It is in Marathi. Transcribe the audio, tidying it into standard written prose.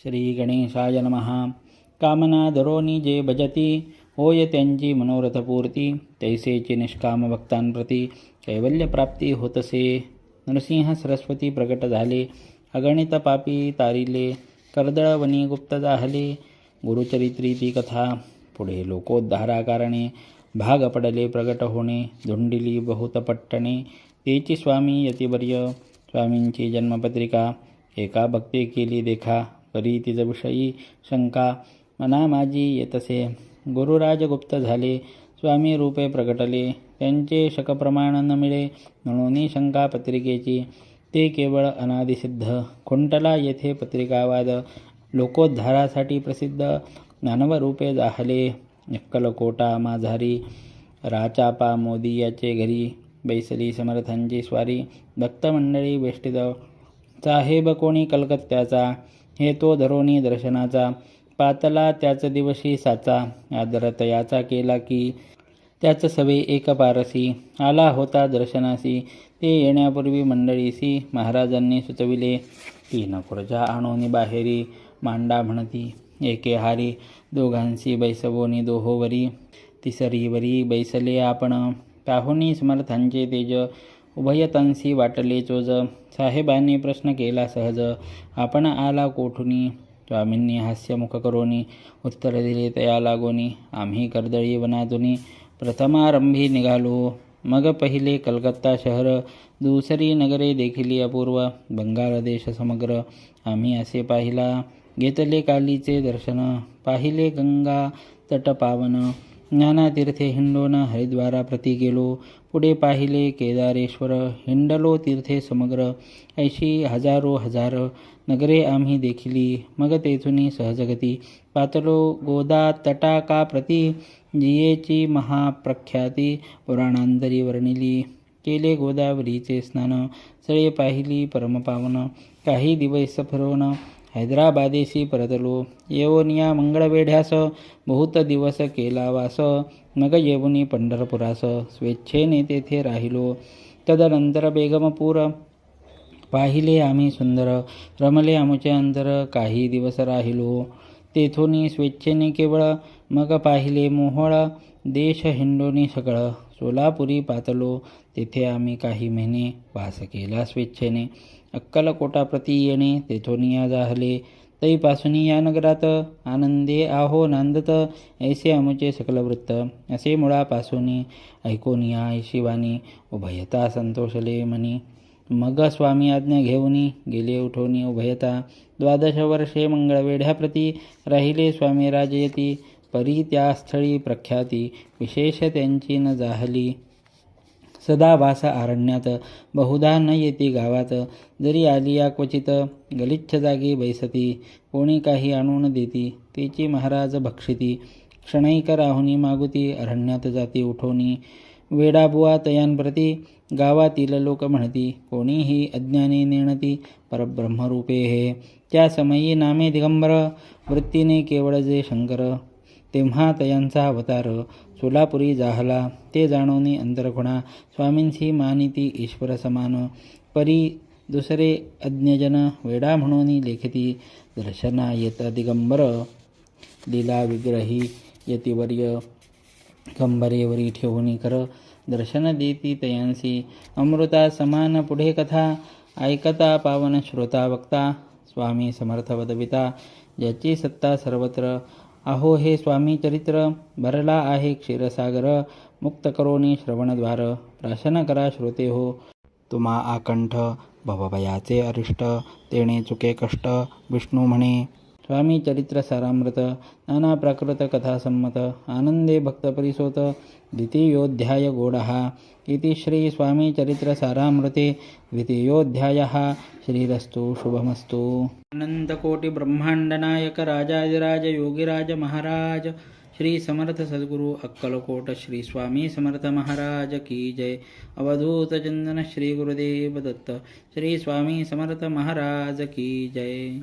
श्री गणेशाय नमः. कामना धरोनी जे भजती, होय त्यांची मनोरथपूर्ती. तैसेची निष्काम भक्तांप्रती, कैवल्यप्राप्ती होतसे. नरसिंह सरस्वती प्रकट झाले, अगणित पापी तारिले. कर्दळवनी गुप्त जाहले, गुरुचरित्री ती कथा. पुढे लोकोद्धारा कारणे, भाग पडले प्रगट होणे. धुंडिली बहुत पट्टणे, तेची स्वामी यतिवर्य. स्वामींची जन्मपत्रिका, एका भक्ती केली देखा. करी तिज विषयी शंका, मना माझी येतसे. गुरुराज गुप्त झाले, स्वामी रूपे प्रगटले. त्यांचे शकप्रमाण न मिळे, म्हणून शंका पत्रिकेची. ते केवळ अनादिसिद्ध, खुंटला येथे पत्रिकावाद. लोकोद्धारासाठी प्रसिद्ध, ज्ञानवरूपे जाहले. अक्कलकोटा माझारी, राचापा मोदी याचे घरी. बैसली समर्थांची स्वारी, भक्तमंडळी वेष्टित. साहेब कोणी कलकत्त्याचा, हे तो धरोनी दर्शनाचा. पातला त्याच दिवशी साचा, आदर तयाचा केला की. त्याच सवे एक पारसी, आला होता दर्शनासी. ते येण्यापूर्वी मंडळीसी, महाराजांनी सुचविले. 3 खुर्च्या आणोनी बाहेरी, मांडा म्हणती एके हारी. दोघांसी बैसवोनी दोहोवरी, तिसरीवरी बैसले आपण. पाहुणी समर्थांचे तेज, उभयतांसी वाटले चोज. साहेबांनी प्रश्न केला सहज, आपण आला कोठुनी. स्वामींनी हास्यमुख करोनी, उत्तर दिले तया लागोनी. आम्ही कर्दळी वनातुनी, प्रथमारंभी निघालो. मग पहिले कलकत्ता शहर, दुसरी नगरे देखिली अपूर्व. बंगाल देश समग्र, आम्ही असे पाहिला. घेतले कालीचे दर्शन, पाहिले गंगा तट पावन. ज्ञानातीर्थे हिंडोन, हरिद्वारा प्रति गेलो. पुढे पाहिले केदारेश्वर, हिंडलो तीर्थे समग्र. ऐशी हजारो हजार नगरे आम्ही देखिली. मग तेथुनी सहजगती, पातलो गोदा तटाका प्रति. जियेची महाप्रख्याती, पुराणांतरी वर्णिली. केले गोदावरीचे स्नान, सळे पाहिली परमपावन. काही दिवस फिरवून, हैदराबादेशी परतलो. येऊन या मंगळवेढ्यास, बहुत दिवस केला वास. मग येऊनी पंढरपुरास, स्वेच्छेने तेथे राहिलो. तदनंतर बेगमपूर पाहिले आम्ही सुंदर. रमले आमुचे अंतर, काही दिवस राहिलो. तेथोनी स्वेच्छेने केवळ. मग पाहिले मोहोळ देश हिंडोनी सकळ. सोलापुरी पातलो, तेथे आम्ही काही महिने वास केला स्वेच्छेने. अक्कलकोटा प्रति येणे, तेथोनिया जाहले. तैपासून या नगरात, आनंदे आहो नांदत. ऐसे आमुचे सकल वृत्त, असे मुळापासून ऐकोनिया ऐशिवानी. उभयता संतोषले मनी. मग स्वामी आज्ञा घेऊनी, गेले उठोनी उभयता. 12 वर्षे मंगळवेढ्याप्रती, राहिले स्वामी राजयती. परी त्या स्थळी प्रख्याती, विशेष त्यांची न जाहली. सदा वास अरण्यात, बहुधा न येती गावात. जरी आली या क्वचित, गलिच्छ जागी बैसती. कोणी काही आणून देती, तेची महाराज भक्षिती. क्षणैक राहुनी मागुती, अरण्यात जाती उठोनी. वेडाबुवा तयांप्रती, गावातील लोक म्हणती. कोणीही अज्ञानी नेणती, परब्रह्मरूपे हे. त्या समयी नामे दिगंबर, वृत्तीने केवळ जे शंकर. तेव्हा तयांचा अवतार, सोलापुरी जाहला. ते जाणोनी अंतरखुणा, स्वामींसी मानिती ईश्वर समान. परी दुसरे अज्ञजन, वेडा म्हणून लेखिती. दर्शना येत दिगंबर, लीला विग्रही यतिवर्य. कंबरेवरी ठेवूनी कर, दर्शन देती तयांसी. अमृता समान पुढे कथा, ऐकता पावन श्रोता वक्ता. स्वामी समर्थ वदविता, ज्याची सत्ता सर्वत्र. अहो हे स्वामी चरित्र, भरला आहे क्षीरसागर. मुक्त करोनी श्रवणद्वार, प्राशन करा श्रोते हो. तुम्हा आकंठ, भवभयाचे अरिष्ट. तेणे चुके कष्ट, विष्णू म्हणे. स्वामी चरित्र सारामृत, नाना प्राकृत कथा संमत. आनंदे भक्त परिसोत, द्वितीयोऽध्याय गोडहा. इति श्री स्वामी चरित्र सारामृते द्वितीयोऽध्यायः. श्रीरस्तु शुभमस्तु. अनंतकोटि ब्रह्मांड नायक राजाधिराज योगीराज महाराज श्री समर्थ सद्गुरु अक्कलकोट श्री स्वामी समर्थ महाराज की जय. अवधूत चंदन श्री गुरुदेव दत्त श्री स्वामी समर्थ महाराज की जय.